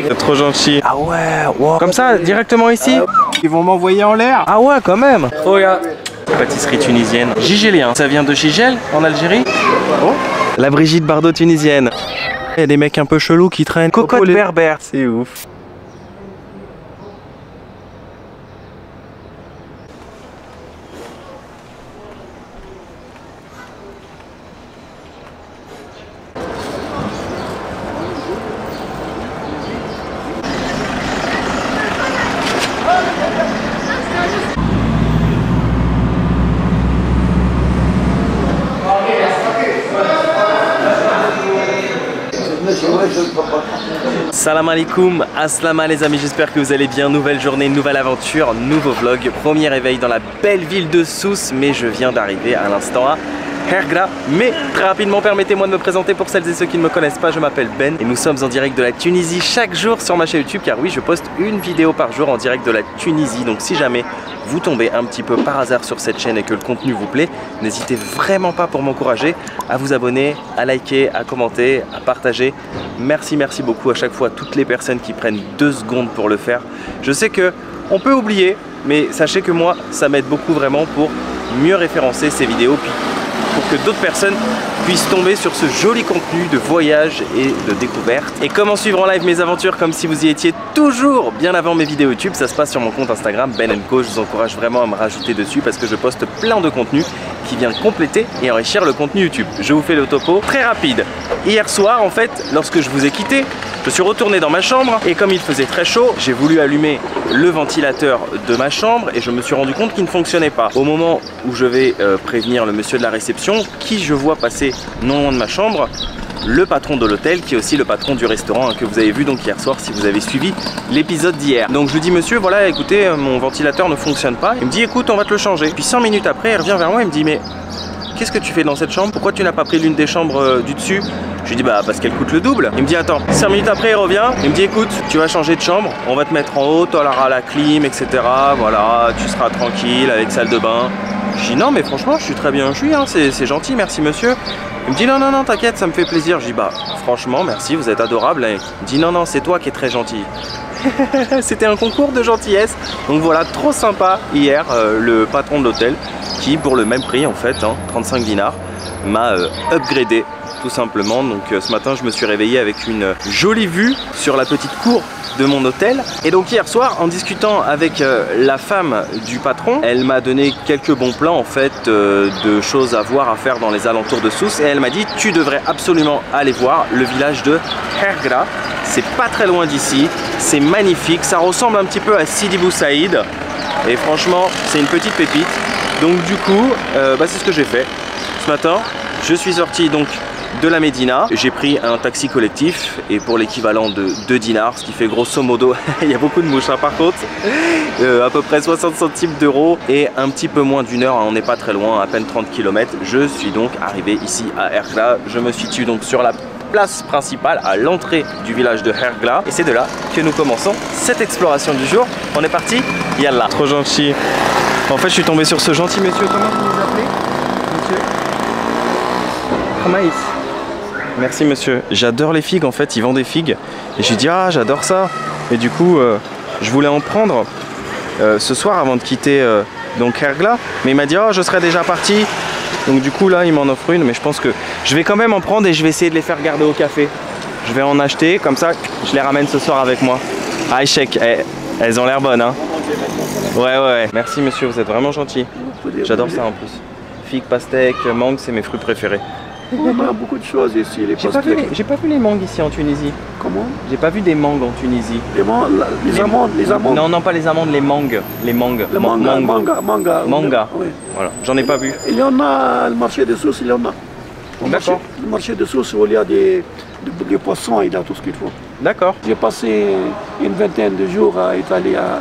C'est trop gentil. Ah ouais, wow. Comme ça, directement ici. Ils vont m'envoyer en l'air. Ah ouais, quand même. Regarde. Pâtisserie tunisienne. Gigélien. Ça vient de Gigel, en Algérie. Oh. La Brigitte Bardot tunisienne. Il y a des mecs un peu chelous qui traînent. Cocotte berbère. C'est ouf. Salam alaikum, aslama les amis, j'espère que vous allez bien. Nouvelle journée, nouvelle aventure, nouveau vlog. Premier réveil dans la belle ville de Sousse, mais je viens d'arriver à l'instant à Hergra. Mais très rapidement, permettez-moi de me présenter pour celles et ceux qui ne me connaissent pas. Je m'appelle Ben et nous sommes en direct de la Tunisie chaque jour sur ma chaîne YouTube, car oui, je poste une vidéo par jour en direct de la Tunisie. Donc si jamais vous tombez un petit peu par hasard sur cette chaîne et que le contenu vous plaît, n'hésitez vraiment pas pour m'encourager à vous abonner, à liker, à commenter, à partager. Merci beaucoup à chaque fois toutes les personnes qui prennent 2 secondes pour le faire. Je sais que on peut oublier, mais sachez que moi, ça m'aide beaucoup vraiment pour mieux référencer ces vidéos, puis pour que d'autres personnes puissent tomber sur ce joli contenu de voyage et de découverte. Et comment suivre en live mes aventures comme si vous y étiez toujours bien avant mes vidéos YouTube, ça se passe sur mon compte Instagram Ben & Co. Je vous encourage vraiment à me rajouter dessus parce que je poste plein de contenu qui vient compléter et enrichir le contenu YouTube. Je vous fais le topo très rapide. Hier soir en fait, lorsque je vous ai quitté, je suis retourné dans ma chambre et comme il faisait très chaud, j'ai voulu allumer le ventilateur de ma chambre et je me suis rendu compte qu'il ne fonctionnait pas. Au moment où je vais prévenir le monsieur de la réception, qui je vois passer non loin de ma chambre, le patron de l'hôtel qui est aussi le patron du restaurant que vous avez vu donc hier soir si vous avez suivi l'épisode d'hier. Donc je lui dis monsieur, voilà écoutez mon ventilateur ne fonctionne pas. Il me dit écoute on va te le changer. Puis 100 minutes après il revient vers moi et me dit mais qu'est-ce que tu fais dans cette chambre? Pourquoi tu n'as pas pris l'une des chambres du dessus? Je lui dis bah parce qu'elle coûte le double. Il me dit attends, 5 minutes après il revient, il me dit écoute tu vas changer de chambre, on va te mettre en haut, tu auras la clim etc. Voilà, tu seras tranquille avec salle de bain. Je dis non mais franchement je suis très bien, c'est gentil, merci monsieur. Il me dit non t'inquiète, ça me fait plaisir. Je dis bah franchement merci, vous êtes adorable. Il me dit non c'est toi qui es très gentil. C'était un concours de gentillesse. Donc voilà, trop sympa hier le patron de l'hôtel qui pour le même prix en fait, 35 dinars, m'a upgradé tout simplement. Donc ce matin je me suis réveillé avec une jolie vue sur la petite cour de mon hôtel. Et donc hier soir en discutant avec la femme du patron, elle m'a donné quelques bons plans en fait de choses à voir, à faire dans les alentours de Sousse, et elle m'a dit tu devrais absolument aller voir le village de Hergra. C'est pas très loin d'ici, c'est magnifique, ça ressemble un petit peu à Sidi Bou Saïd et franchement c'est une petite pépite. Donc du coup c'est ce que j'ai fait ce matin. Je suis sorti donc de la Médina, j'ai pris un taxi collectif et pour l'équivalent de 2 dinars, ce qui fait grosso modo, il y a beaucoup de mouches par contre, à peu près 60 centimes d'euros et un petit peu moins d'1 heure, on n'est pas très loin, à peine 30 km. Je suis donc arrivé ici à Hergla, je me situe donc sur la place principale à l'entrée du village de Hergla et c'est de là que nous commençons cette exploration du jour. On est parti, yallah. Trop gentil. En fait je suis tombé sur ce gentil monsieur, comment vous vous appelez monsieur? Maïs. Merci monsieur. J'adore les figues en fait, ils vendent des figues. Et j'ai dit ah j'adore ça. Et du coup je voulais en prendre ce soir avant de quitter donc Hergla. Mais il m'a dit oh je serais déjà parti. Donc du coup là il m'en offre une. Mais je pense que je vais quand même en prendre et je vais essayer de les faire garder au café. Je vais en acheter, comme ça je les ramène ce soir avec moi. Ah chèque, elles ont l'air bonnes hein. Ouais. Merci monsieur, vous êtes vraiment gentil. J'adore ça en plus. Figues, pastèques, mangue, c'est mes fruits préférés. On a beaucoup de choses ici, les pastèques. J'ai pas vu les mangues ici en Tunisie. Comment? J'ai pas vu des mangues en Tunisie. Les amandes. Non, pas les amandes, les mangues. Les mangues. Le manga. Oui. Voilà, j'en ai pas vu. Il y en a, le marché de Sousse, il y en a. D'accord. Le marché de Sousse où il y a des poissons, il y a tout ce qu'il faut. D'accord. J'ai passé une vingtaine de jours à Italie, à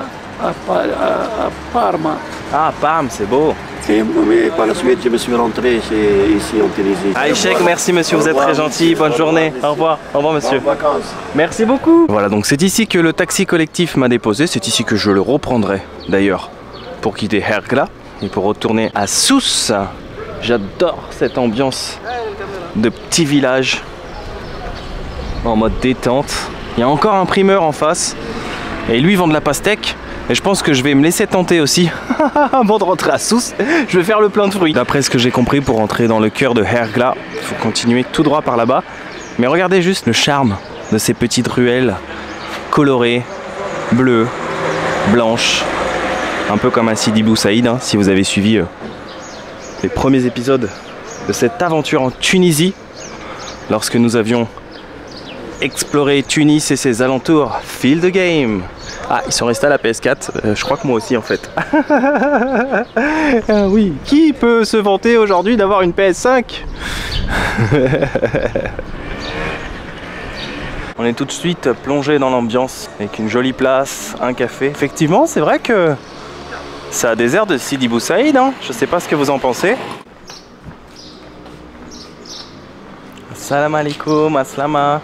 Parma. Ah, Parme, c'est beau. Mais par la suite, je me suis rentré ici en Tunisie. Aïchek, merci monsieur, vous êtes très gentil. Bonne journée. Au revoir monsieur. Bonnes vacances. Merci beaucoup. Voilà, donc c'est ici que le taxi collectif m'a déposé. C'est ici que je le reprendrai d'ailleurs pour quitter Hergla et pour retourner à Sousse. J'adore cette ambiance de petit village en mode détente. Il y a encore un primeur en face. Et lui, il vend de la pastèque. Et je pense que je vais me laisser tenter aussi. Avant de rentrer à Sousse, je vais faire le plein de fruits. D'après ce que j'ai compris, pour rentrer dans le cœur de Hergla, il faut continuer tout droit par là-bas. Mais regardez juste le charme de ces petites ruelles colorées, bleues, blanches. Un peu comme à Sidi Bou Saïd, hein, si vous avez suivi les premiers épisodes de cette aventure en Tunisie. Lorsque nous avions exploré Tunis et ses alentours. Feel the game. Ah, ils sont restés à la PS4, je crois que moi aussi en fait. Oui, qui peut se vanter aujourd'hui d'avoir une PS5? On est tout de suite plongé dans l'ambiance, avec une jolie place, un café. Effectivement, c'est vrai que ça a des airs de Sidi Bou Saïd, hein. Je sais pas ce que vous en pensez. Salam alaikum, aslama.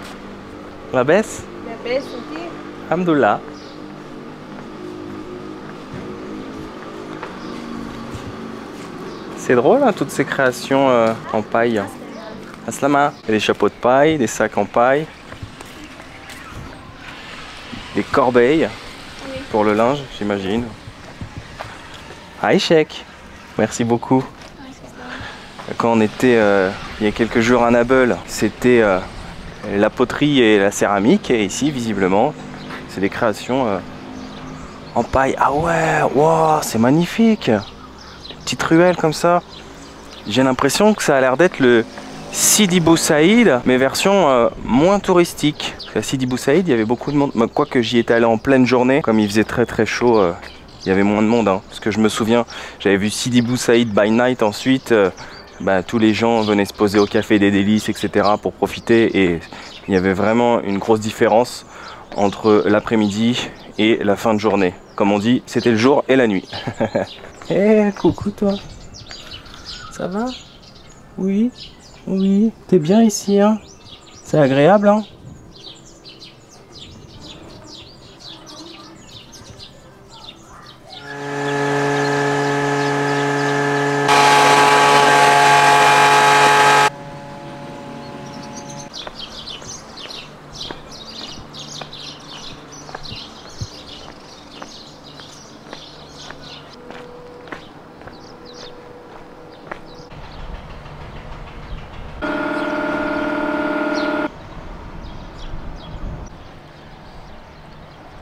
La baisse? La baisse, ok. Alhamdoulilah. C'est drôle, hein, toutes ces créations en paille. Aslama. Il y a des chapeaux de paille, des sacs en paille, des corbeilles pour le linge, j'imagine. Aïchek, merci beaucoup. Quand on était il y a quelques jours à Nabeul, c'était la poterie et la céramique. Et ici, visiblement, c'est des créations en paille. Ah ouais, wow, c'est magnifique. Petite ruelle comme ça. J'ai l'impression que ça a l'air d'être le Sidi Bou Saïd, mais version moins touristique. À Sidi Bou Saïd, il y avait beaucoup de monde. Quoique j'y étais allé en pleine journée, comme il faisait très très chaud, il y avait moins de monde. Hein. Parce que je me souviens, j'avais vu Sidi Bou Saïd by night ensuite. Tous les gens venaient se poser au café des délices, etc. pour profiter. Et il y avait vraiment une grosse différence entre l'après-midi et la fin de journée. Comme on dit, c'était le jour et la nuit. Eh, coucou toi. Ça va? Oui, oui. T'es bien ici, hein? C'est agréable, hein?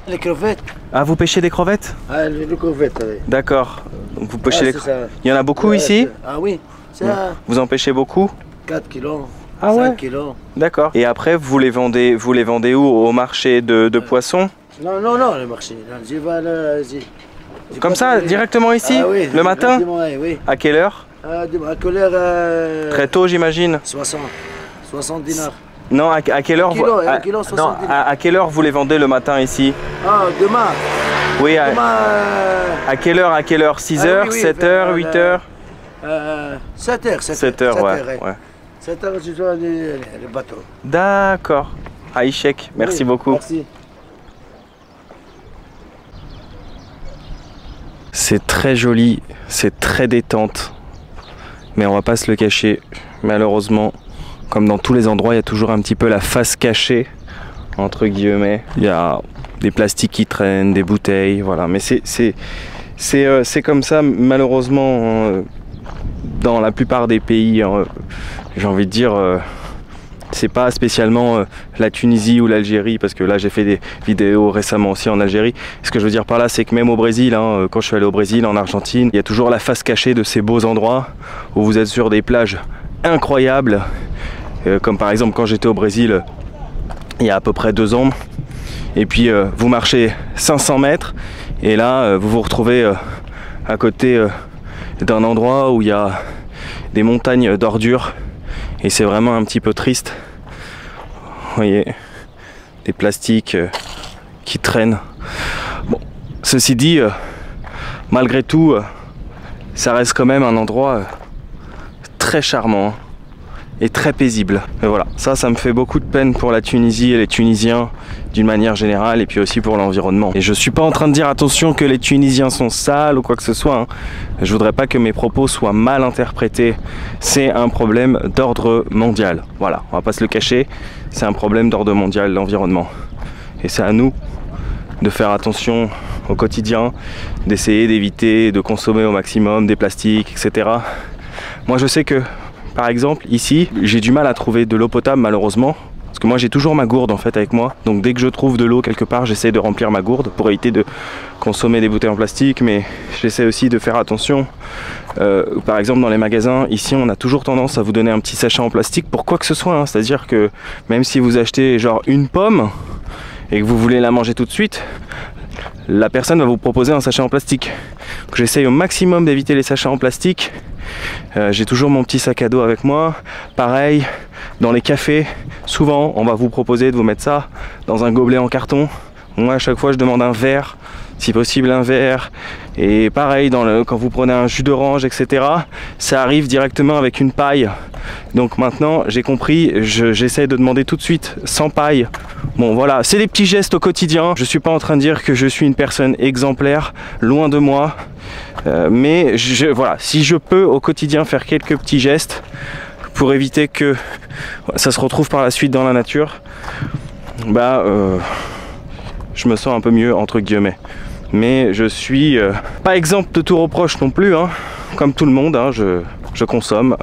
Les crevettes. Ah, vous pêchez des crevettes? Ah, les crevettes, oui. D'accord. Donc vous pêchez les crevettes. Il y en a beaucoup Ouais, ici? Ah oui, c'est Vous en pêchez beaucoup? 4 kilos, Ah 5 ouais? kilos. D'accord. Et après, vous les vendez où? Au marché de poissons? Non, non, non, le marché. J'y vais là, Comme ça, directement ici? Ah oui, le matin? Oui. À quelle heure? À quelle heure Très tôt, j'imagine. 60 dinars. Non, à quelle heure Un kilo, 60 dinars. à quelle heure vous les vendez le matin ici? Ah, demain. Oui, Demain, à quelle heure? 6 heures, oui, 7 heures, 8 heures? 7 heures. 7 heures, ouais. 7 heures, je dois les bateaux. D'accord. Aïchek, merci Oui, beaucoup. Merci. C'est très joli, c'est très détente. Mais on va pas se le cacher, malheureusement, comme dans tous les endroits, il y a toujours un petit peu la face cachée, entre guillemets. Il y a des plastiques qui traînent, des bouteilles, voilà. Mais c'est comme ça, malheureusement, dans la plupart des pays, j'ai envie de dire, c'est pas spécialement la Tunisie ou l'Algérie, parce que là j'ai fait des vidéos récemment aussi en Algérie. Ce que je veux dire par là, c'est que même au Brésil, hein, quand je suis allé au Brésil, en Argentine, il y a toujours la face cachée de ces beaux endroits où vous êtes sur des plages incroyables, comme par exemple quand j'étais au Brésil il y a à peu près 2 ans, et puis vous marchez 500 mètres et là vous vous retrouvez à côté d'un endroit où il y a des montagnes d'ordures. Et c'est vraiment un petit peu triste. Vous voyez, des plastiques qui traînent. Bon, ceci dit, malgré tout, ça reste quand même un endroit très charmant et très paisible. Et voilà, ça me fait beaucoup de peine pour la Tunisie et les Tunisiens d'une manière générale, et puis aussi pour l'environnement. Et je suis pas en train de dire, attention, que les Tunisiens sont sales ou quoi que ce soit, hein. Je voudrais pas que mes propos soient mal interprétés. C'est un problème d'ordre mondial. Voilà, on va pas se le cacher, c'est un problème d'ordre mondial, l'environnement. Et c'est à nous de faire attention au quotidien, d'essayer d'éviter de consommer au maximum des plastiques, etc. Moi je sais que par exemple ici j'ai du mal à trouver de l'eau potable malheureusement, parce que moi j'ai toujours ma gourde en fait avec moi, donc dès que je trouve de l'eau quelque part j'essaie de remplir ma gourde pour éviter de consommer des bouteilles en plastique, mais j'essaie aussi de faire attention. Par exemple dans les magasins ici on a toujours tendance à vous donner un petit sachet en plastique pour quoi que ce soit, hein. C'est à dire que même si vous achetez genre une pomme et que vous voulez la manger tout de suite, la personne va vous proposer un sachet en plastique. J'essaye au maximum d'éviter les sachets en plastique. J'ai toujours mon petit sac à dos avec moi. Pareil, dans les cafés, souvent on va vous proposer de vous mettre ça dans un gobelet en carton. Moi à chaque fois je demande un verre, si possible un verre. Et pareil, quand vous prenez un jus d'orange, etc., ça arrive directement avec une paille. Donc maintenant j'ai compris, j'essaie de demander tout de suite sans paille. Bon voilà, c'est des petits gestes au quotidien. Je suis pas en train de dire que je suis une personne exemplaire, loin de moi. Mais voilà, si je peux au quotidien faire quelques petits gestes pour éviter que ça se retrouve par la suite dans la nature, bah je me sens un peu mieux entre guillemets. Mais je suis pas exempt de tout reproche non plus, hein. Comme tout le monde, hein, je consomme.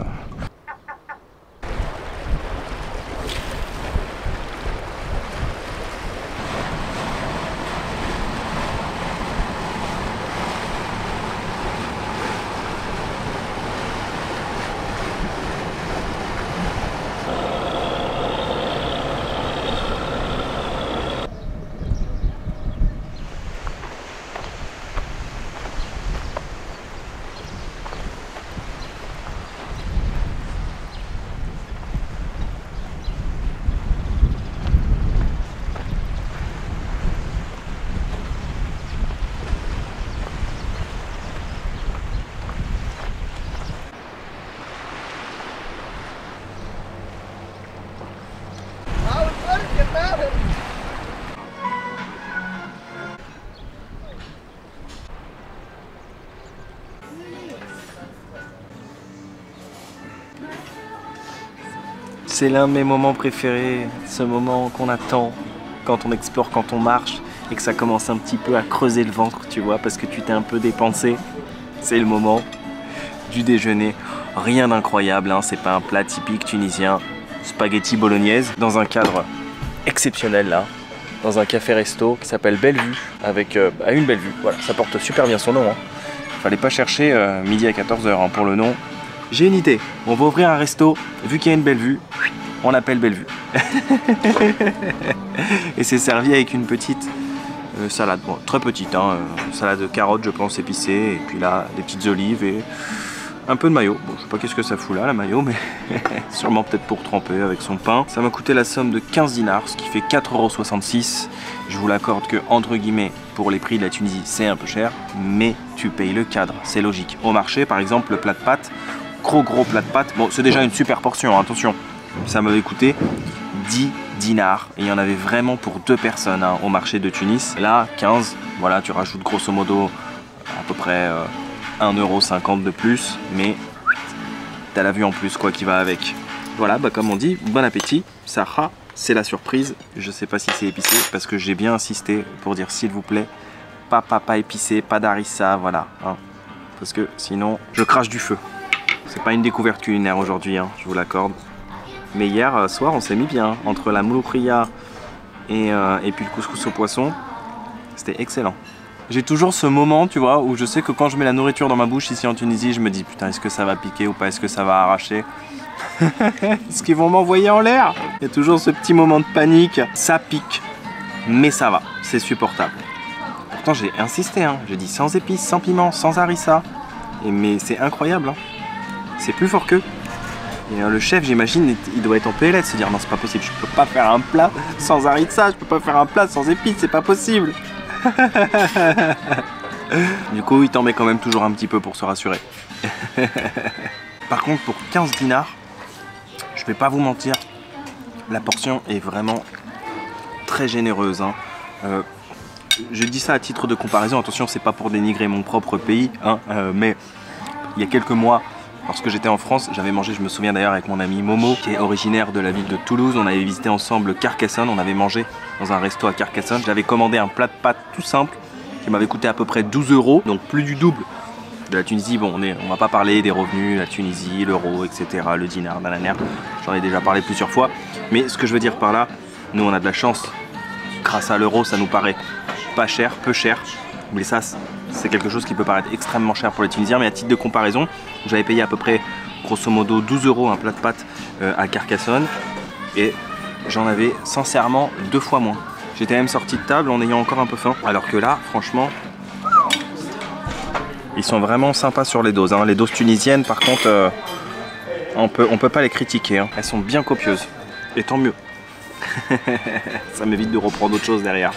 C'est l'un de mes moments préférés, ce moment qu'on attend quand on explore, quand on marche et que ça commence un petit peu à creuser le ventre, tu vois, parce que tu t'es un peu dépensé. C'est le moment du déjeuner. Rien d'incroyable, hein, c'est pas un plat typique tunisien, spaghetti bolognaise, dans un cadre exceptionnel là, dans un café-resto qui s'appelle Belle Vue, avec une belle vue. Voilà, ça porte super bien son nom, hein. Fallait pas chercher midi à 14 h hein, pour le nom. J'ai une idée, on va ouvrir un resto, vu qu'il y a une belle vue, on l'appelle Belle Vue. Et c'est servi avec une petite salade, bon, très petite, hein, salade de carottes je pense épicée, et puis là des petites olives et un peu de mayo. Bon, je sais pas qu'est-ce que ça fout là, la mayo, mais sûrement peut-être pour tremper avec son pain. Ça m'a coûté la somme de 15 dinars, ce qui fait 4,66 €. Je vous l'accorde que, entre guillemets, pour les prix de la Tunisie, c'est un peu cher, mais tu payes le cadre, c'est logique. Au marché, par exemple, le plat de pâtes, gros plat de pâtes, bon, c'est déjà une super portion, hein, attention. Ça m'avait coûté 10 dinars, et il y en avait vraiment pour 2 personnes hein, au marché de Tunis. Là, 15, voilà, tu rajoutes grosso modo à peu près 1,50 € de plus, mais t'as la vue en plus quoi qui va avec. Voilà, bah comme on dit, bon appétit. Sarah, c'est la surprise. Je sais pas si c'est épicé parce que j'ai bien insisté pour dire s'il vous plaît, pas épicé, pas d'harissa, voilà. Hein, parce que sinon, je crache du feu. C'est pas une découverte culinaire aujourd'hui, hein, je vous l'accorde. Mais hier soir, on s'est mis bien entre la mouloukria et puis le couscous au poisson. C'était excellent. J'ai toujours ce moment, tu vois, où je sais que quand je mets la nourriture dans ma bouche ici en Tunisie, je me dis putain, est-ce que ça va piquer ou pas, est-ce que ça va arracher? Est-ce qu'ils vont m'envoyer en l'air? Il y a toujours ce petit moment de panique. Ça pique, mais ça va, c'est supportable. Pourtant j'ai insisté, hein. J'ai dit sans épices, sans piment, sans harissa. Mais c'est incroyable, hein. C'est plus fort qu'eux. Et le chef, j'imagine, il doit être en PLS, se dire non, c'est pas possible, je peux pas faire un plat sans harissa, je peux pas faire un plat sans épices, c'est pas possible. Du coup, il t'en met quand même toujours un petit peu pour se rassurer. Par contre, pour 15 dinars, je vais pas vous mentir, la portion est vraiment très généreuse, hein. Je dis ça à titre de comparaison, attention, c'est pas pour dénigrer mon propre pays, hein, mais il y a quelques mois, Lorsque j'étais en France, j'avais mangé, je me souviens d'ailleurs avec mon ami Momo, qui est originaire de la ville de Toulouse. On avait visité ensemble Carcassonne, on avait mangé dans un resto à Carcassonne. J'avais commandé un plat de pâtes tout simple qui m'avait coûté à peu près 12 €, donc plus du double de la Tunisie. Bon, on va pas parler des revenus, la Tunisie, l'euro, etc., le dinar, nananer. J'en ai déjà parlé plusieurs fois. Mais ce que je veux dire par là, nous on a de la chance. Grâce à l'euro, ça nous paraît pas cher, peu cher. Mais ça, c'est quelque chose qui peut paraître extrêmement cher pour les Tunisiens. Mais à titre de comparaison, j'avais payé à peu près, grosso modo, 12 € un plat de pâtes à Carcassonne. Et j'en avais sincèrement 2 fois moins. J'étais même sorti de table en ayant encore un peu faim. Alors que là, franchement, ils sont vraiment sympas sur les doses. Hein. Les doses tunisiennes, par contre, on peut pas les critiquer. Hein. Elles sont bien copieuses. Et tant mieux. Ça m'évite de reprendre autre chose derrière.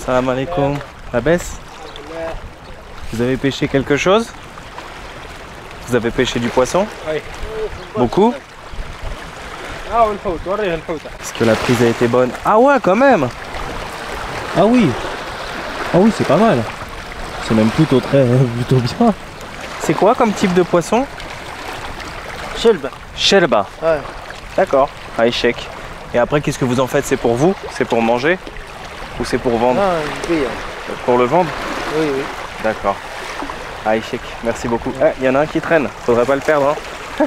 Salam alaikum. La baisse. Vous avez pêché quelque chose? Vous avez pêché du poisson? Oui. Beaucoup? Est-ce que la prise a été bonne? Ah ouais, quand même. Ah oui. Ah oui, c'est pas mal. C'est même plutôt bien. C'est quoi comme type de poisson? Shelba. Shelba. Ouais. D'accord. Aïchek. Et après, qu'est-ce que vous en faites? C'est pour vous? C'est pour manger? Ou c'est pour vendre? Non, pour le vendre? Oui, oui. D'accord. Aïchek, merci beaucoup. Il y en a un qui traîne, faudrait pas le perdre. Hein.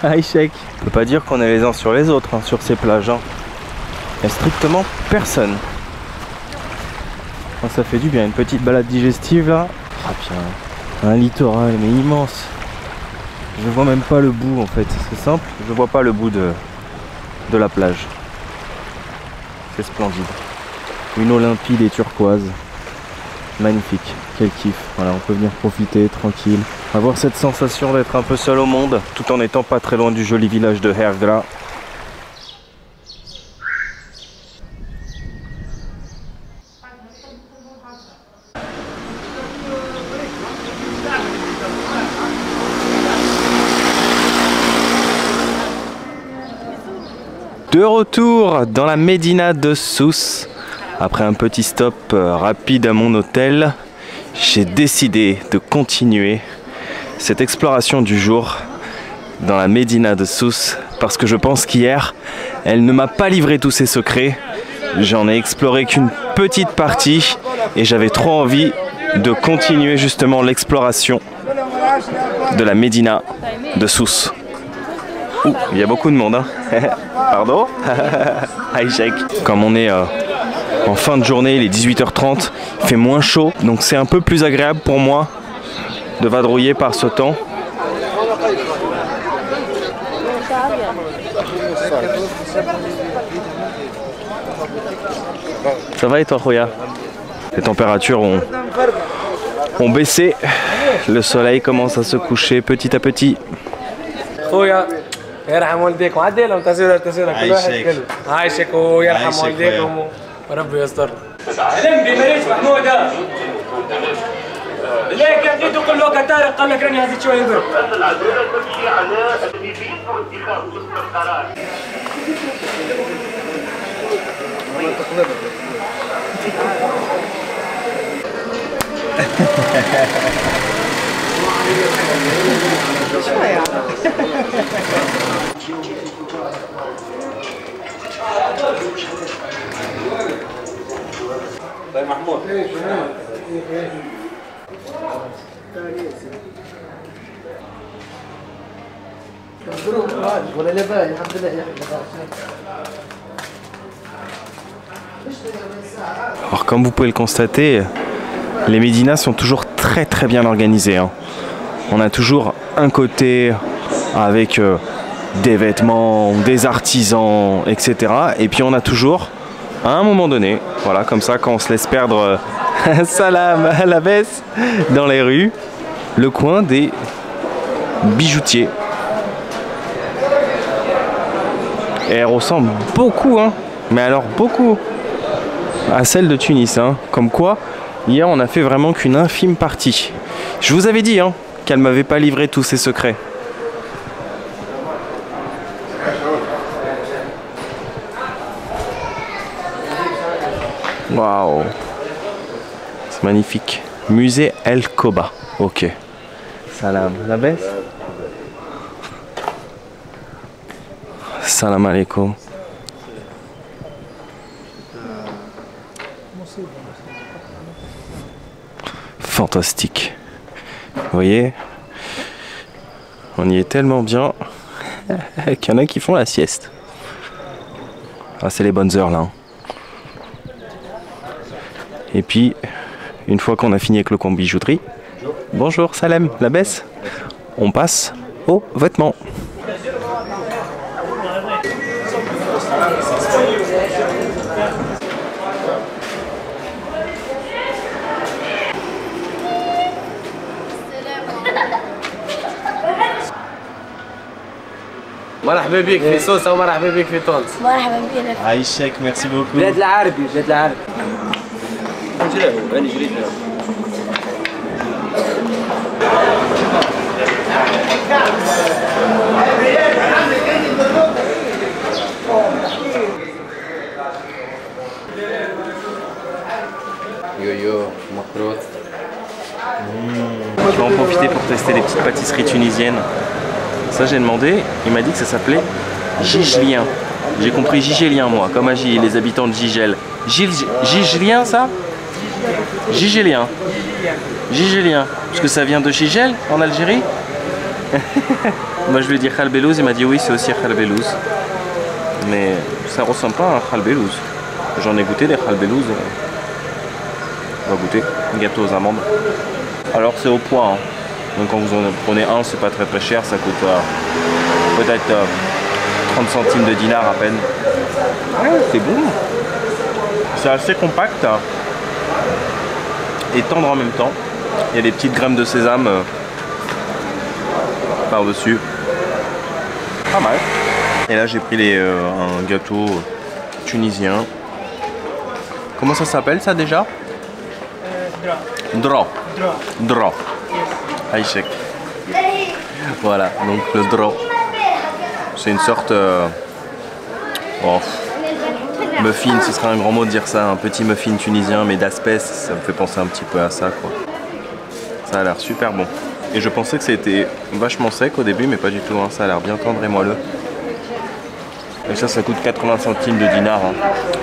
Aïchek. On peut pas dire qu'on est les uns sur les autres hein, sur ces plages. Hein. Il n'y a strictement personne. Oh, ça fait du bien, une petite balade digestive là. Ah bien, un littoral mais immense. Je vois même pas le bout en fait, c'est simple, je vois pas le bout de la plage. C'est splendide. Une eau limpide et turquoise. Magnifique, quel kiff. Voilà, on peut venir profiter tranquille. Avoir cette sensation d'être un peu seul au monde, tout en étant pas très loin du joli village de Hergra. De retour dans la médina de Sousse. Après un petit stop rapide à mon hôtel, j'ai décidé de continuer cette exploration du jour dans la médina de Sousse parce que je pense qu'hier, elle ne m'a pas livré tous ses secrets. J'en ai exploré qu'une petite partie et j'avais trop envie de continuer justement l'exploration de la médina de Sousse. Ouh, il y a beaucoup de monde, hein. Pardon. Aïchek. Comme on est en fin de journée, il est 18h30, il fait moins chaud, donc c'est un peu plus agréable pour moi de vadrouiller par ce temps. Ça va et toi, Khoya? Les températures ont baissé, le soleil commence à se coucher petit à petit. خويا يرحم والديك وعديلهم تسويره كل واحد كله عايشك ويرحم والديكم وربي يستر. لمبي ماليش محموده ليه كان جيت تقول له طارق قال لك راني هزيت شويه برك. العداله تمشي على التلفزيون واتخاذ القرار. طيب محمود ولا لا باهي الحمد لله يا Alors comme vous pouvez le constater, les médinas sont toujours très bien organisées. Hein. On a toujours un côté avec des vêtements, des artisans, etc. Et puis on a toujours, à un moment donné, voilà, comme ça, quand on se laisse perdre salam à la baisse dans les rues, le coin des bijoutiers. Et elle ressemble beaucoup, hein, mais alors beaucoup à celle de Tunis, hein. Comme quoi, hier on a fait vraiment qu'une infime partie. Je vous avais dit hein, qu'elle m'avait pas livré tous ses secrets. Waouh, c'est magnifique. Musée El Koba. Ok. Salam. La baisse. Salam alaikum. Fantastique. Vous voyez, on y est tellement bien qu'il y en a qui font la sieste. Ah, c'est les bonnes heures là. Et puis, une fois qu'on a fini avec le coin bijouterie, bonjour Salem, la baisse, on passe aux vêtements. مرحبا بك في سوسة ومرحبا بك في تونس. مرحبا بك. Aïchek, merci beaucoup. بلاد العربي بلاد العربي. Yo-yo, macrotte. Je vais en profiter pour tester les petites pâtisseries tunisiennes. Ça j'ai demandé, il m'a dit que ça s'appelait Gigelien. J'ai compris Gigélien moi, comme à les habitants de Gigel. Gigelien ça? Gigélien. Gigélien. Parce que ça vient de Gigel en Algérie. Moi je lui ai dit Khalbelouz, il m'a dit oui c'est aussi Khalbelouz. Mais ça ressemble pas à un Khalbelouz. J'en ai goûté des Khalbelouz. On va goûter, gâteau aux amandes. Alors c'est au poids. Hein. Donc quand vous en prenez un, c'est pas très cher, ça coûte peut-être 30 centimes de dinar à peine. Ouais, c'est bon. C'est assez compact et tendre en même temps. Il y a des petites graines de sésame par-dessus. Pas mal. Et là j'ai pris un gâteau tunisien. Comment ça s'appelle ça déjà? Dra. Dra. Aïchek. Voilà, donc le dra. C'est une sorte... muffin, ce serait un grand mot de dire ça. Un petit muffin tunisien, mais d'aspect, ça me fait penser un petit peu à ça, quoi. Ça a l'air super bon. Et je pensais que c'était vachement sec au début, mais pas du tout. Hein. Ça a l'air bien tendre et moelleux. Et ça coûte 80 centimes de dinar. Hein.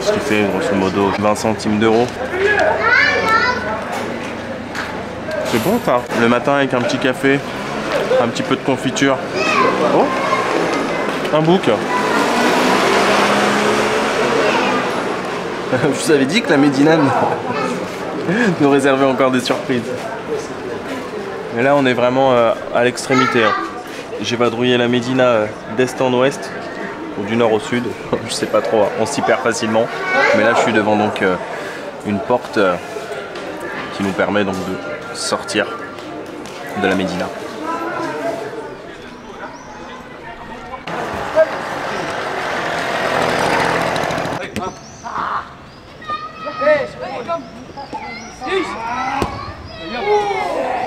Ce qui fait grosso modo 20 centimes d'euros. C'est bon ça. Le matin avec un petit café, un petit peu de confiture. Oh, un bouc. Je vous avais dit que la Médina nous réservait encore des surprises. Mais là on est vraiment à l'extrémité. Hein. J'ai vadrouillé la Médina d'est en ouest, ou du nord au sud. Je sais pas trop, on s'y perd facilement. Mais là je suis devant donc une porte qui nous permet donc de sortir de la Médina.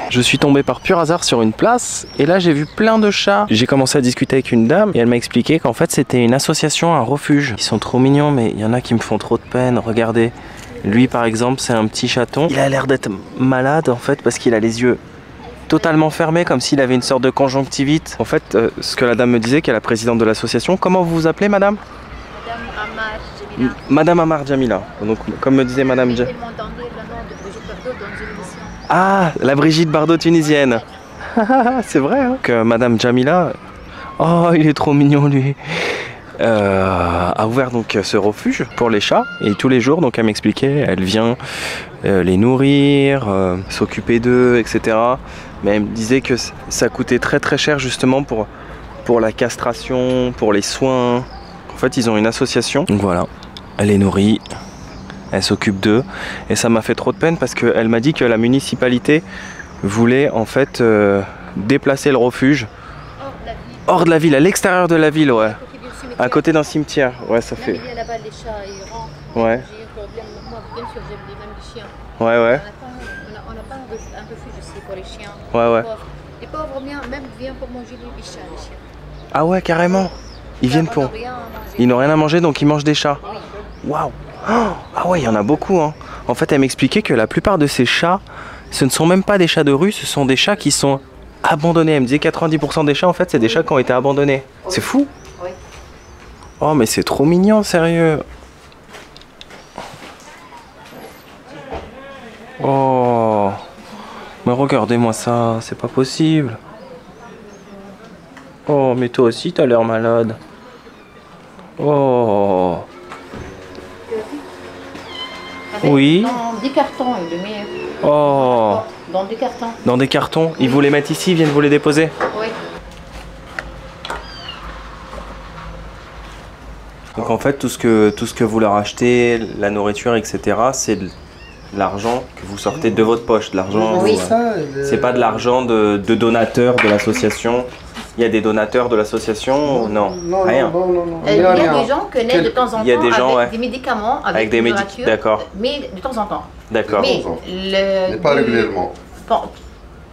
Je suis tombé par pur hasard sur une place et là j'ai vu plein de chats. J'ai commencé à discuter avec une dame et elle m'a expliqué qu'en fait c'était une association, un refuge. Ils sont trop mignons mais il y en a qui me font trop de peine. Regardez, lui par exemple c'est un petit chaton. Il a l'air d'être malade en fait parce qu'il a les yeux totalement fermés comme s'il avait une sorte de conjonctivite. En fait ce que la dame me disait, qu'elle est la présidente de l'association. Comment vous vous appelez madame? Madame Ammar Jamila. Madame Ammar Jamila. Donc comme me disait madame Ils m'ont donné le nom de Brigitte Bardot dans une émission. Ah, la Brigitte Bardot tunisienne. C'est vrai hein, que Madame Jamila, oh il est trop mignon lui, a ouvert donc ce refuge pour les chats et tous les jours donc elle m'expliquait, elle vient les nourrir, s'occuper d'eux, etc. Mais elle me disait que ça coûtait très cher justement pour la castration, pour les soins. En fait ils ont une association, donc voilà, elle les nourrit. Elle s'occupe d'eux et ça m'a fait trop de peine parce qu'elle m'a dit que la municipalité voulait en fait déplacer le refuge hors de la ville, à l'extérieur de la ville, à côté d'un cimetière. Ouais, ça fait. Là-bas, les chats, ils rentrent. Ouais. J'ai eu un problème. Moi, sûr, j'aime même les chiens. Ouais, ouais. On n'a pas un refuge ici pour les chiens. Ouais, ouais. Les pauvres même viennent pour manger les chats, les chiens. Ah ouais, carrément. Ils viennent pour... Ils n'ont rien à manger, donc ils mangent des chats. Waouh. Ah ouais, il y en a beaucoup, hein. En fait, elle m'expliquait que la plupart de ces chats, ce ne sont même pas des chats de rue, ce sont des chats qui sont abandonnés. Elle me disait 90% des chats, en fait, c'est des chats qui ont été abandonnés. C'est fou. Oui. Oh, mais c'est trop mignon, sérieux. Oh. Mais regardez-moi ça, c'est pas possible. Oh, mais toi aussi, t'as l'air malade. Oh. Oui. Dans des cartons, il le met. Oh. Dans des cartons. Dans des cartons. Ils vous les mettent ici, ils viennent vous les déposer. Oui. Donc en fait, tout ce que vous leur achetez, la nourriture, etc., c'est de l'argent que vous sortez de votre poche. De l'argent. Oui. C'est pas de l'argent de donateurs de l'association. Il y a des donateurs de l'association? Non, rien. Il y a des gens qui naissent de temps en temps avec des médicaments, avec des médicaments. D'accord. Mais de temps en temps. D'accord. Mais pas régulièrement. Bon,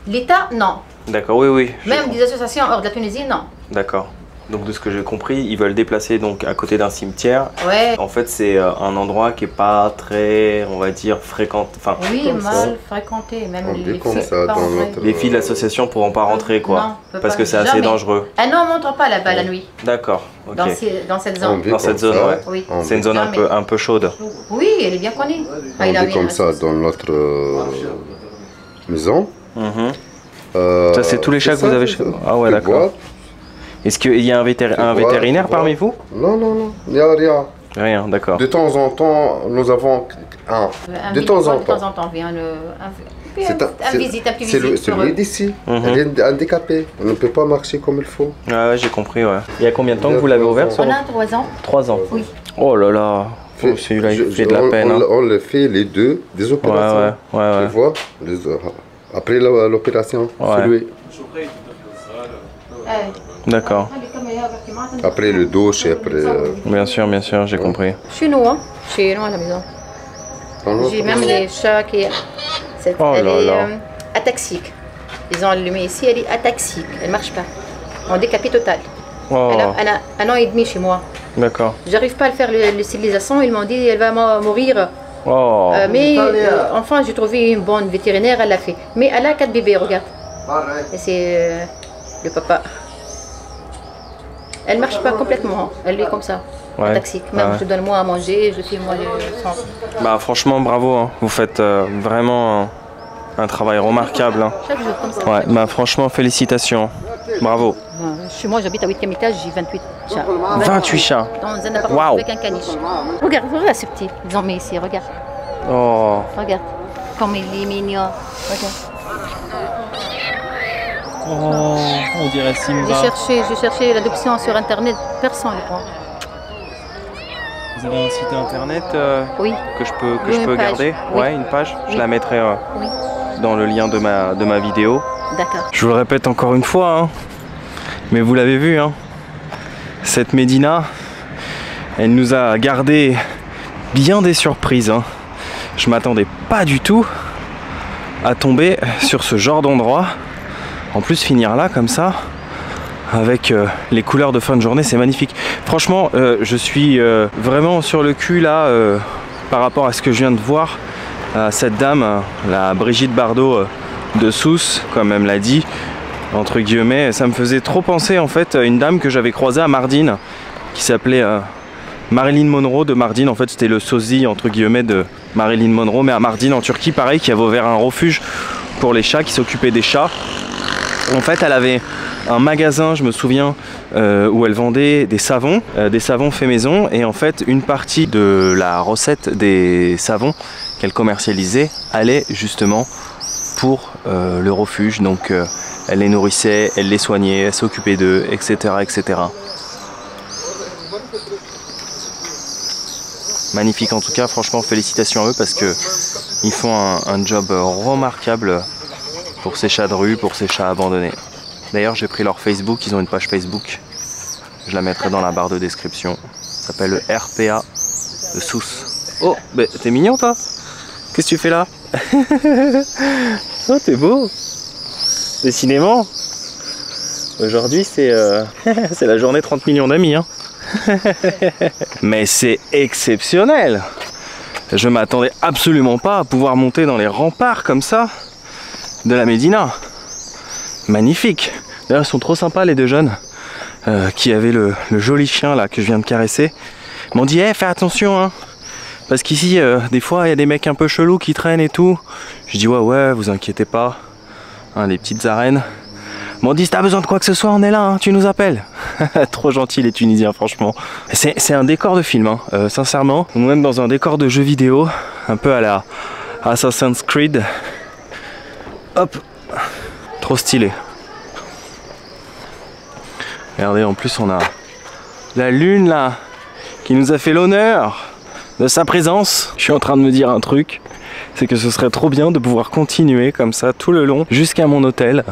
l'État, non. D'accord, oui, oui. Même des associations hors de la Tunisie, non. D'accord. Donc de ce que j'ai compris, ils veulent déplacer donc à côté d'un cimetière. Ouais. En fait, c'est un endroit qui est pas très, on va dire, fréquent. Enfin, oui, mal fréquenté. Même les filles, les filles de l'association pourront pas rentrer, quoi. Non, parce que c'est assez dangereux. Ah non, on monte pas là-bas la nuit. D'accord. Ok. Dans cette zone. Dans cette zone, ouais. Oui. C'est une zone un peu chaude. Oui, elle est bien connue. On vit comme ça dans notre maison. Ça, c'est tous les chats que vous avez chez vous. Ah ouais, d'accord. Est-ce qu'il y a un vétérinaire parmi vous? Non, non, non, il n'y a rien. Rien, d'accord. De temps en temps, nous avons un. De temps en temps, vient un visite, un petit visite. C'est lui d'ici. Elle est handicapée. On ne peut pas marcher comme il faut. Ouais, j'ai compris, ouais. Il y a combien de temps que vous l'avez ouvert? On a 3 ans. 3 ans? Oui. Oh là là. Oh, celui-là, il fait de la peine. On le fait les deux, des opérations. Ouais. Tu vois, après l'opération, c'est lui. D'accord. Après le douche et après... Bien sûr, j'ai compris. Chez nous, hein. Chez nous à la maison. J'ai même les chats qui... Elle est ataxique. Ils ont allumé ici, elle est ataxique. Elle ne marche pas. Handicapée totale. Oh. Elle a 1 an et demi chez moi. D'accord. J'arrive pas à faire la stérilisation. Ils m'ont dit elle va mourir. Oh. Mais enfin, j'ai trouvé une bonne vétérinaire, elle l'a fait. Mais elle a 4 bébés, regarde. Et c'est le papa. Elle marche pas complètement, elle est comme ça, ataxique. Même je donne moi à manger, je fais moi le sang. Bah franchement bravo, hein. Vous faites vraiment un travail remarquable. Hein. Chaque jour comme ça. Ouais, bah franchement félicitations, bravo. Chez moi j'habite à 8e étage, j'ai 28 chats. 28 chats. Dans un appartement avec un caniche. Regarde ce petit, ils ont mis ici, regarde. Oh. Regarde, comme il est mignon, regarde. Oh, on dirait Simba. J'ai cherché l'adoption sur internet, personne ne prend. Vous avez un site internet oui. que je peux garder? Oui. Ouais, une page. Oui. Je la mettrai dans le lien de ma vidéo. D'accord. Je vous le répète encore une fois, hein, mais vous l'avez vu, hein, cette Médina, elle nous a gardé bien des surprises. Hein. Je m'attendais pas du tout à tomber sur ce genre d'endroit. En plus, finir là comme ça, avec les couleurs de fin de journée, c'est magnifique. Franchement, je suis vraiment sur le cul là par rapport à ce que je viens de voir. Cette dame, la Brigitte Bardot de Sousse, comme elle me l'a dit, entre guillemets, ça me faisait trop penser en fait à une dame que j'avais croisée à Mardin, qui s'appelait Marilyn Monroe de Mardin. En fait, c'était le sosie entre guillemets de Marilyn Monroe, mais à Mardin en Turquie, pareil, qui avait ouvert un refuge pour les chats, qui s'occupait des chats. En fait, elle avait un magasin, je me souviens, où elle vendait des savons faits maison. Et en fait, une partie de la recette des savons qu'elle commercialisait allait justement pour le refuge. Donc, elle les nourrissait, elle les soignait, elle s'occupait d'eux, etc., etc. Magnifique en tout cas, franchement, félicitations à eux parce que ils font un job remarquable pour ces chats de rue, pour ces chats abandonnés. D'ailleurs, j'ai pris leur Facebook, ils ont une page Facebook. Je la mettrai dans la barre de description. Ça s'appelle le RPA de Sousse. Oh, bah, t'es mignon toi? Qu'est-ce que tu fais là? Oh, t'es beau. Décidément. Aujourd'hui, c'est c'est la journée 30 millions d'amis. Hein. Mais c'est exceptionnel. Je m'attendais absolument pas à pouvoir monter dans les remparts comme ça de la Médina. Magnifique. D'ailleurs, ils sont trop sympas les deux jeunes qui avaient le joli chien là que je viens de caresser. Ils m'ont dit, hey, fais attention, hein. Parce qu'ici, des fois, il y a des mecs un peu chelous qui traînent et tout. Je dis, ouais, vous inquiétez pas. Hein, les petites arènes. Ils m'ont dit, si t'as besoin de quoi que ce soit, on est là, hein, tu nous appelles. Trop gentils les Tunisiens, franchement. C'est un décor de film, hein, sincèrement. On est même dans un décor de jeu vidéo, un peu à la Assassin's Creed. Hop, trop stylé. Regardez, en plus, on a la lune là, qui nous a fait l'honneur de sa présence. Je suis en train de me dire un truc, c'est que ce serait trop bien de pouvoir continuer comme ça tout le long jusqu'à mon hôtel.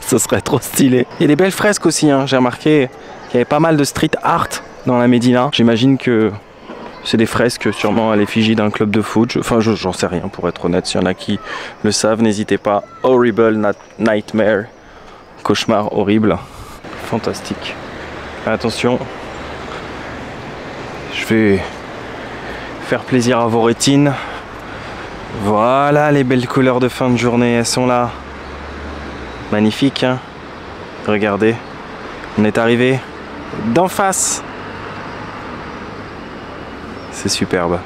Ce serait trop stylé. Il y a des belles fresques aussi, hein. J'ai remarqué qu'il y avait pas mal de street art dans la Médina. J'imagine que c'est des fresques sûrement à l'effigie d'un club de foot. Enfin, j'en sais rien pour être honnête. S'il y en a qui le savent, n'hésitez pas. Horrible nightmare. Cauchemar horrible. Fantastique. Attention. Je vais faire plaisir à vos rétines. Voilà les belles couleurs de fin de journée, elles sont là. Magnifique, hein. Regardez, on est arrivé d'en face. C'est superbe.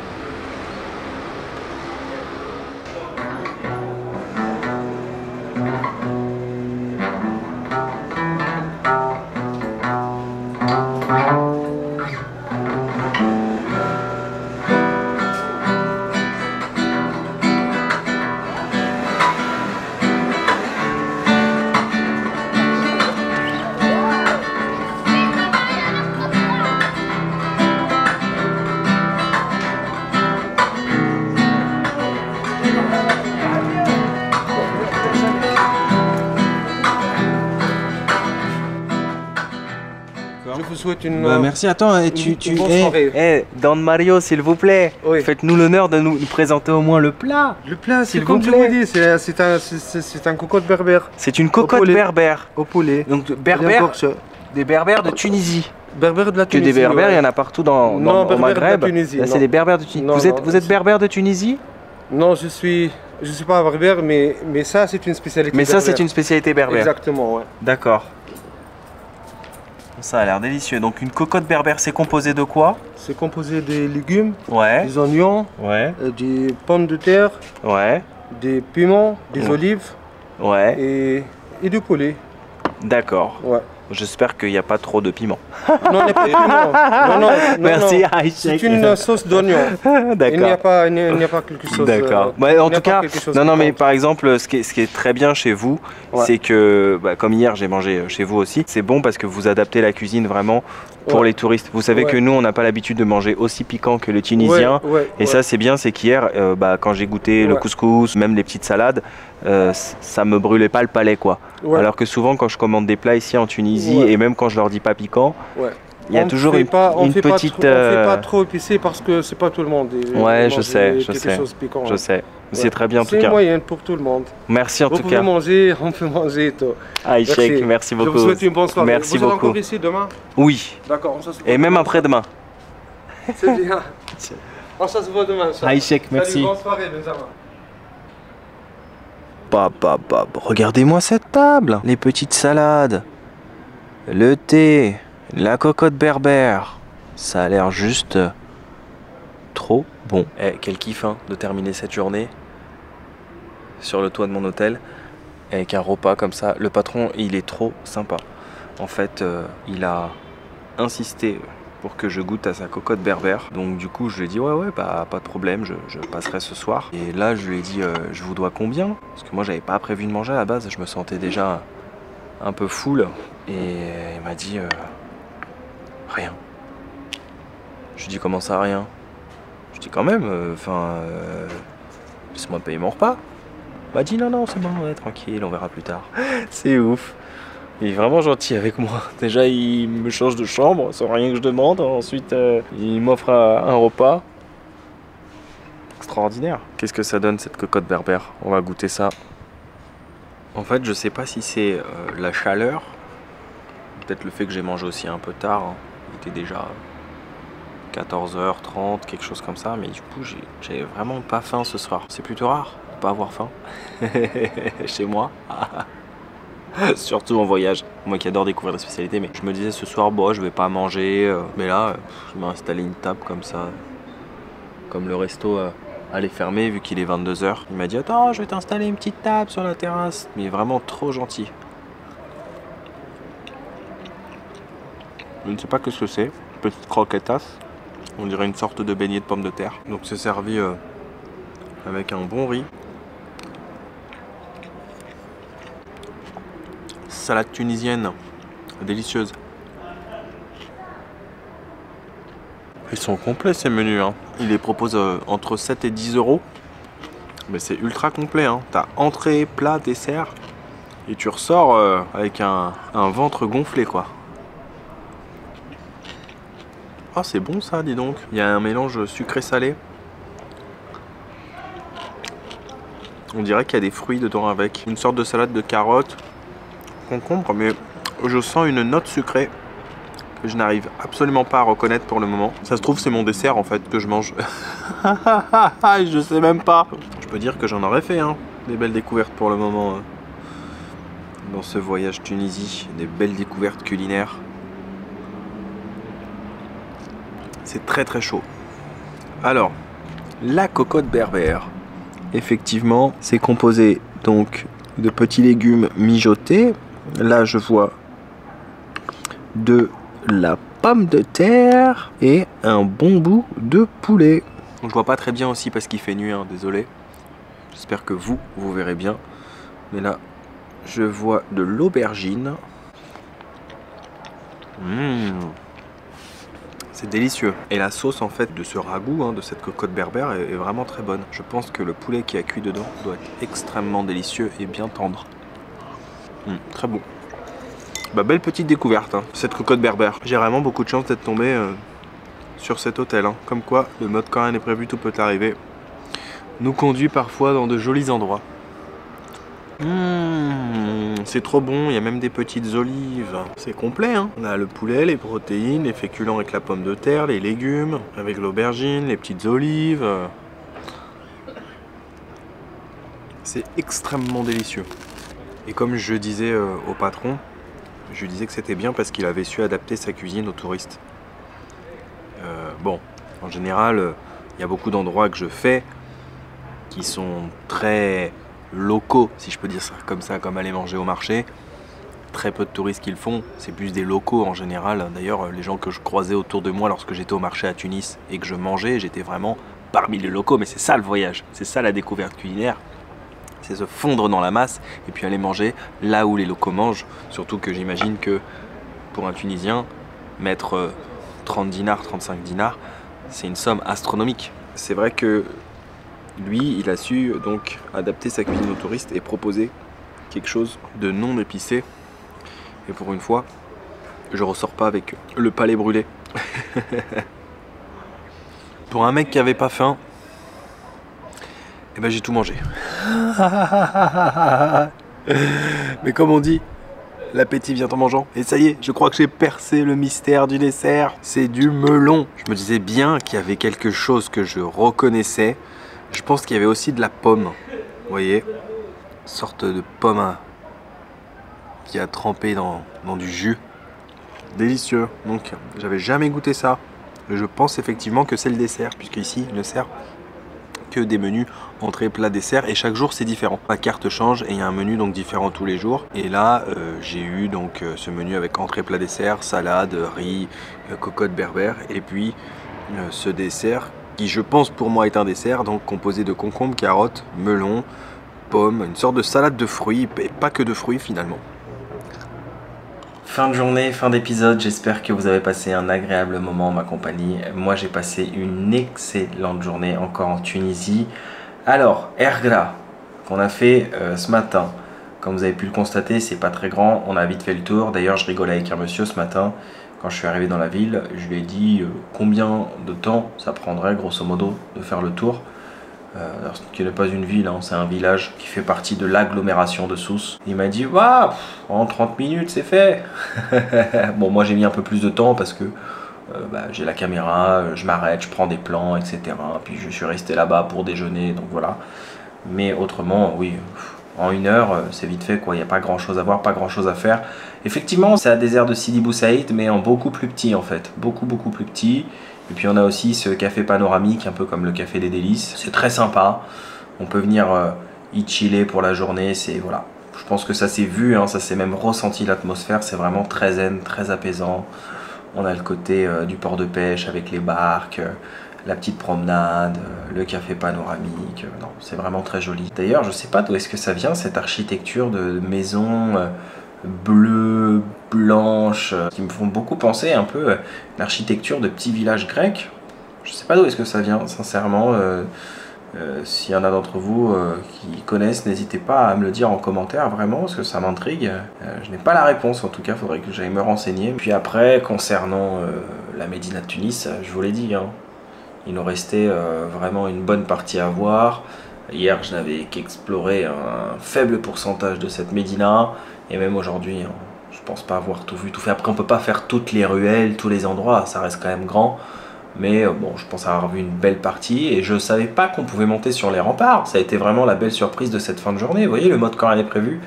Je vous souhaite une... merci, attends, Don Mario, s'il vous plaît, oui. Faites-nous l'honneur de nous présenter au moins le plat. Le plat, c'est s'il comme vous je vous plaît. dis, c'est un cocotte berbère. C'est une cocotte berbère. Au poulet. Donc berbère, des berbères de Tunisie. Berbère de la Tunisie. Que des berbères, il y en a partout au Maghreb. Là, c'est des berbères de Tunisie. Vous êtes berbère de Tunisie? Non, je suis pas berbère, mais ça, c'est une spécialité berbère. Mais ça, c'est une spécialité berbère. Exactement, ouais. D'accord. Ça a l'air délicieux. Donc une cocotte berbère, c'est composé de quoi? C'est composé des légumes, Ouais. des oignons, Ouais. des pommes de terre, Ouais. des piments, des olives Ouais. et du poulet. D'accord. Ouais. J'espère qu'il n'y a pas trop de piment. Non, il n'y a pas de piment. Non, Merci, c'est une sauce d'oignon. D'accord. Il n'y a pas quelque chose. D'accord. En tout cas, non, mais par exemple, ce qui est très bien chez vous, c'est que, comme hier j'ai mangé chez vous aussi, c'est bon parce que vous adaptez la cuisine vraiment pour les touristes. Vous savez que nous, on n'a pas l'habitude de manger aussi piquant que les Tunisiens. Et ça, c'est bien, c'est qu'hier, quand j'ai goûté le couscous, même les petites salades, ça me brûlait pas le palais, quoi. Alors que souvent, quand je commande des plats ici en Tunisie, et même quand je leur dis pas piquant, il y a toujours une petite... On ne fait pas trop épicé parce que c'est pas tout le monde. Ouais, je sais. Je sais. C'est très bien en tout cas. C'est moyen pour tout le monde. Merci en tout cas. On peut manger et tout. Aïchek, merci beaucoup. Je vous souhaite une bonne soirée. Merci beaucoup. Vous êtes encore ici demain? Oui. D'accord. Et même après-demain. C'est bien. On se voit demain. Aïchek, merci. Salut, bonne soirée, Benjamin. Regardez-moi cette table. Les petites salades, le thé, la cocotte berbère. Ça a l'air juste trop bon. Quel kiff hein, de terminer cette journée sur le toit de mon hôtel avec un repas comme ça. Le patron, il est trop sympa. En fait, il a insisté pour que je goûte à sa cocotte berbère. Donc du coup, je lui ai dit ouais, pas de problème, je passerai ce soir. Et là, je lui ai dit je vous dois combien? Parce que moi, j'avais pas prévu de manger à la base. Je me sentais déjà un peu full. Et il m'a dit rien. Je lui ai dit comment ça rien? Je lui ai dit quand même, laisse-moi payer mon repas. Il m'a dit non, c'est bon, ouais, tranquille, on verra plus tard. C'est ouf. Il est vraiment gentil avec moi. Déjà, il me change de chambre sans rien que je demande. Ensuite, il m'offre un repas. extraordinaire. Qu'est-ce que ça donne cette cocotte berbère? On va goûter ça. En fait, je sais pas si c'est la chaleur, peut-être le fait que j'ai mangé aussi un peu tard, hein. Il était déjà 14h30, quelque chose comme ça, mais du coup j'avais vraiment pas faim ce soir. C'est plutôt rare de pas avoir faim chez moi. Surtout en voyage, moi qui adore découvrir des spécialités, mais je me disais ce soir, bon, je vais pas manger, mais là, je m'ai installé une table comme ça, comme le resto allait fermer vu qu'il est 22h. Il m'a dit, attends, je vais t'installer une petite table sur la terrasse, mais vraiment trop gentil. Je ne sais pas ce que c'est, petite croquetas, on dirait une sorte de beignet de pommes de terre. Donc c'est servi avec un bon riz. Salade tunisienne, délicieuse. Ils sont complets ces menus, hein. Ils les proposent entre 7 et 10 euros. Mais c'est ultra complet, hein. T'as entrée, plat, dessert. Et tu ressors avec un ventre gonflé, quoi. Ah, c'est bon ça, dis donc. Il y a un mélange sucré-salé. On dirait qu'il y a des fruits dedans avec. Une sorte de salade de carottes, concombre, mais je sens une note sucrée que je n'arrive absolument pas à reconnaître pour le moment. Ça se trouve, c'est mon dessert en fait que je mange. Je sais même pas. Je peux dire que j'en aurais fait, hein. Des belles découvertes pour le moment. Dans ce voyage Tunisie, des belles découvertes culinaires. C'est très très chaud. Alors, la cocotte berbère. Effectivement, c'est composé donc de petits légumes mijotés. Là, je vois de la pomme de terre et un bon bout de poulet. Je vois pas très bien aussi parce qu'il fait nuit, hein, désolé. J'espère que vous verrez bien. Mais là, je vois de l'aubergine. C'est délicieux. Et la sauce en fait de ce ragoût, hein, de cette cocotte berbère est vraiment très bonne. Je pense que le poulet qui a cuit dedans doit être extrêmement délicieux et bien tendre. Très bon. Bah, belle petite découverte, hein, cette cocotte berbère. J'ai vraiment beaucoup de chance d'être tombé sur cet hôtel. Hein. Comme quoi, le mode quand rien n'est prévu, tout peut arriver. Nous conduit parfois dans de jolis endroits. C'est trop bon, il y a même des petites olives. C'est complet, hein. On a le poulet, les protéines, les féculents avec la pomme de terre, les légumes, avec l'aubergine, les petites olives. C'est extrêmement délicieux. Et comme je disais au patron, je lui disais que c'était bien parce qu'il avait su adapter sa cuisine aux touristes. Bon, en général, il y a beaucoup d'endroits que je fais qui sont très locaux, si je peux dire ça comme aller manger au marché. Très peu de touristes qui le font, c'est plus des locaux en général. D'ailleurs, les gens que je croisais autour de moi lorsque j'étais au marché à Tunis et que je mangeais, j'étais vraiment parmi les locaux. Mais c'est ça le voyage, c'est ça la découverte culinaire. C'est se fondre dans la masse et puis aller manger là où les locaux mangent. Surtout que j'imagine que pour un Tunisien, mettre 30 dinars, 35 dinars, c'est une somme astronomique. C'est vrai que lui, il a su donc adapter sa cuisine aux touristes et proposer quelque chose de non épicé. Et pour une fois, je ressors pas avec le palais brûlé. Pour un mec qui avait pas faim, eh ben j'ai tout mangé. Mais comme on dit, l'appétit vient en mangeant. Et ça y est, je crois que j'ai percé le mystère du dessert. C'est du melon. Je me disais bien qu'il y avait quelque chose que je reconnaissais. Je pense qu'il y avait aussi de la pomme. Vous voyez, une sorte de pomme qui a trempé dans du jus. Délicieux. Donc, j'avais jamais goûté ça. Je pense effectivement que c'est le dessert, puisqu'ici, il ne sert que des menus entrée, plat, dessert, et chaque jour c'est différent. La carte change et il y a un menu donc différent tous les jours. Et là, j'ai eu donc ce menu avec entrée, plat, dessert, salade, riz, cocotte berbère, et puis ce dessert qui, je pense pour moi, est un dessert donc composé de concombres, carottes, melons, pommes, une sorte de salade de fruits, et pas que de fruits finalement. Fin de journée, fin d'épisode, j'espère que vous avez passé un agréable moment en ma compagnie. Moi j'ai passé une excellente journée encore en Tunisie. Alors, Ergra, qu'on a fait ce matin, comme vous avez pu le constater, c'est pas très grand, on a vite fait le tour. D'ailleurs je rigolais avec un monsieur ce matin, quand je suis arrivé dans la ville, je lui ai dit combien de temps ça prendrait grosso modo de faire le tour. ce qui n'est pas une ville, hein, c'est un village qui fait partie de l'agglomération de Sousse. Il m'a dit, waouh, en 30 minutes c'est fait. Bon, moi j'ai mis un peu plus de temps parce que j'ai la caméra, je m'arrête, je prends des plans, etc. Puis je suis resté là-bas pour déjeuner, donc voilà. Mais autrement, oui, en 1 heure, c'est vite fait, quoi. Il n'y a pas grand-chose à voir, pas grand-chose à faire. Effectivement, c'est un désert de Sidi Bou Saïd, mais en beaucoup plus petit, en fait. Beaucoup plus petit. Et puis on a aussi ce café panoramique, un peu comme le café des délices. C'est très sympa. On peut venir y chiller pour la journée. C'est voilà. Je pense que ça s'est vu, hein, ça s'est même ressenti l'atmosphère. C'est vraiment très zen, très apaisant. On a le côté du port de pêche avec les barques, la petite promenade, le café panoramique. Non, c'est vraiment très joli. D'ailleurs, je sais pas d'où est-ce que ça vient cette architecture de maisons bleues, blanches, qui me font beaucoup penser un peu à l'architecture de petits villages grecs. Je sais pas d'où est-ce que ça vient, sincèrement. S'il y en a d'entre vous qui connaissent, n'hésitez pas à me le dire en commentaire, vraiment, parce que ça m'intrigue. Je n'ai pas la réponse, en tout cas, il faudrait que j'aille me renseigner. Puis après, concernant la Médina de Tunis, je vous l'ai dit, hein, il nous restait vraiment une bonne partie à voir. Hier, je n'avais qu'exploré un faible pourcentage de cette Médina, et même aujourd'hui, hein, je pense pas avoir tout vu, tout fait. Après, on peut pas faire toutes les ruelles, tous les endroits, ça reste quand même grand. Mais bon, je pense avoir vu une belle partie et je savais pas qu'on pouvait monter sur les remparts. Ça a été vraiment la belle surprise de cette fin de journée. Vous voyez, le mode quand rien n'est prévu.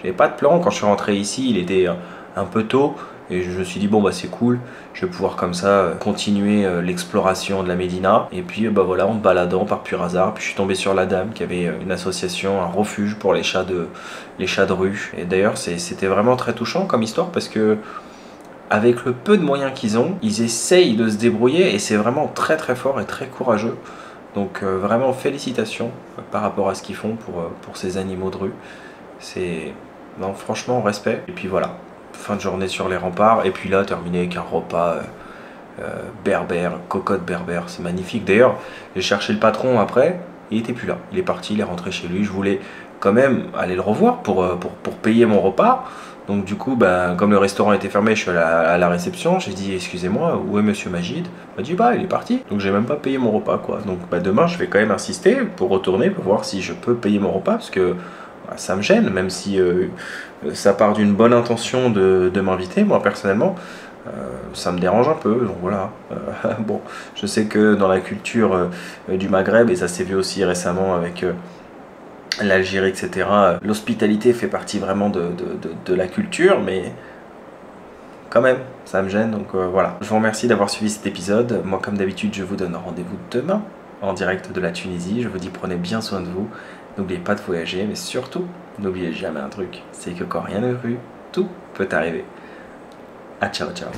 J'avais pas de plan. Quand je suis rentré ici, il était un peu tôt. Et je me suis dit, bon, bah c'est cool. Je vais pouvoir comme ça continuer l'exploration de la Médina. Et puis, bah voilà, en me baladant par pur hasard. Puis je suis tombé sur la dame qui avait une association, un refuge pour les chats de rue. Et d'ailleurs, c'était vraiment très touchant comme histoire parce que avec le peu de moyens qu'ils ont, ils essayent de se débrouiller et c'est vraiment très très fort et très courageux. Donc vraiment félicitations par rapport à ce qu'ils font pour ces animaux de rue. C'est, non, franchement, respect. Et puis voilà, fin de journée sur les remparts et puis là, terminé avec un repas berbère, cocotte berbère, c'est magnifique. D'ailleurs, j'ai cherché le patron après, il était plus là. Il est parti, il est rentré chez lui. Je voulais quand même aller le revoir pour payer mon repas. Donc du coup, comme le restaurant était fermé, je suis allé à la réception, j'ai dit excusez-moi, où est monsieur Majid? Il m'a dit il est parti, donc j'ai même pas payé mon repas quoi. Donc demain je vais quand même insister pour retourner, pour voir si je peux payer mon repas, parce que ça me gêne, même si ça part d'une bonne intention de m'inviter, moi personnellement, ça me dérange un peu, donc voilà. Bon, je sais que dans la culture du Maghreb, et ça s'est vu aussi récemment avec l'Algérie, etc. L'hospitalité fait partie vraiment de la culture, mais quand même, ça me gêne, donc voilà. Je vous remercie d'avoir suivi cet épisode. Moi, comme d'habitude, je vous donne rendez-vous demain en direct de la Tunisie. Je vous dis, prenez bien soin de vous. N'oubliez pas de voyager, mais surtout, n'oubliez jamais un truc, c'est que quand rien n'est prévu, tout peut arriver. Ah, ciao, ciao.